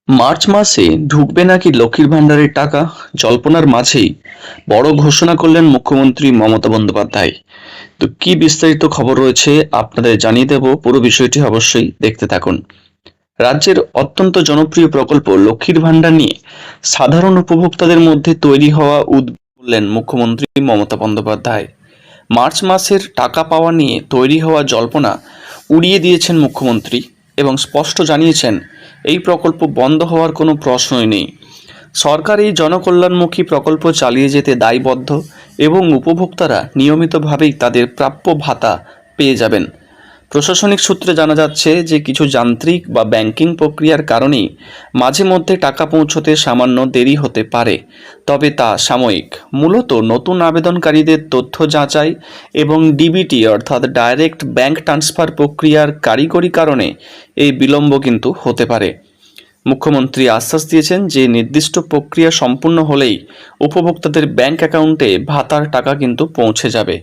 March মাসে ঢুকবে নাকি লক্ষ্মীর ভাণ্ডারের টাকা? জল্পনার মাঝেই বড় ঘোষণা করলেন মুখ্যমন্ত্রী মমতা বন্দ্যোপাধ্যায়। তো কি বিস্তারিত খবর রয়েছে আপনাদের জানিয়ে দেব, পুরো বিষয়টি অবশ্যই দেখতে থাকুন। রাজ্যের অত্যন্ত জনপ্রিয় প্রকল্প লক্ষ্মীর ভাণ্ডার নিয়ে সাধারণ উপভোক্তাদের মধ্যে তৈরি হওয়া বললেন মুখ্যমন্ত্রী মমতা বন্দ্যোপাধ্যায়। মার্চ মাসের টাকা পাওয়া নিয়ে তৈরি হওয়া জল্পনা উড়িয়ে দিয়েছেন মুখ্যমন্ত্রী এবং স্পষ্ট জানিয়েছেন এই প্রকল্প বন্ধ হওয়ার কোনো প্রশ্নই নেই। সরকার এই জনকল্যাণমুখী প্রকল্প চালিয়ে যেতে দায়বদ্ধ এবং উপভোক্তারা নিয়মিতভাবেই তাদের প্রাপ্য ভাতা পেয়ে যাবেন। প্রশাসনিক সূত্রে জানা যাচ্ছে যে কিছু যান্ত্রিক বা ব্যাংকিং প্রক্রিয়ার কারণেই মাঝে মধ্যে টাকা পৌঁছতে সামান্য দেরি হতে পারে, তবে তা সাময়িক। মূলত নতুন আবেদনকারীদের তথ্য যাচাই এবং ডিবিটি অর্থাৎ ডাইরেক্ট ব্যাংক ট্রান্সফার প্রক্রিয়ার কারিগরি কারণে এই বিলম্ব কিন্তু হতে পারে। মুখ্যমন্ত্রী আশ্বাস দিয়েছেন যে নির্দিষ্ট প্রক্রিয়া সম্পূর্ণ হলেই উপভোক্তাদের ব্যাংক অ্যাকাউন্টে ভাতার টাকা কিন্তু পৌঁছে যাবে।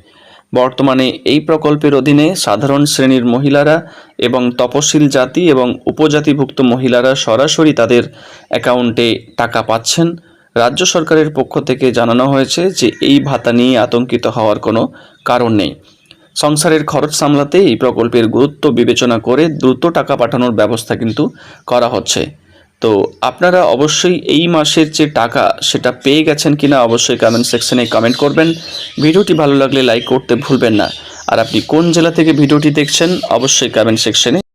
বর্তমানে এই প্রকল্পের অধীনে সাধারণ শ্রেণীর মহিলারা এবং তপশিল জাতি এবং উপজাতিভুক্ত মহিলারা সরাসরি তাদের অ্যাকাউন্টে টাকা পাচ্ছেন। রাজ্য সরকারের পক্ষ থেকে জানানো হয়েছে যে এই ভাতা নিয়ে আতঙ্কিত হওয়ার কোনো কারণ নেই। সংসারের খরচ সামলাতে এই প্রকল্পের গুরুত্ব বিবেচনা করে দ্রুত টাকা পাঠানোর ব্যবস্থা কিন্তু করা হচ্ছে। তো আপনারা অবশ্যই এই মাসের যে টাকা সেটা পেয়ে গেছেন কিনা অবশ্যই কমেন্ট সেকশনে কমেন্ট করবেন। ভিডিওটি ভালো লাগলে লাইক করতে ভুলবেন না। আর আপনি কোন জেলা থেকে ভিডিওটি দেখছেন অবশ্যই কমেন্ট সেকশনে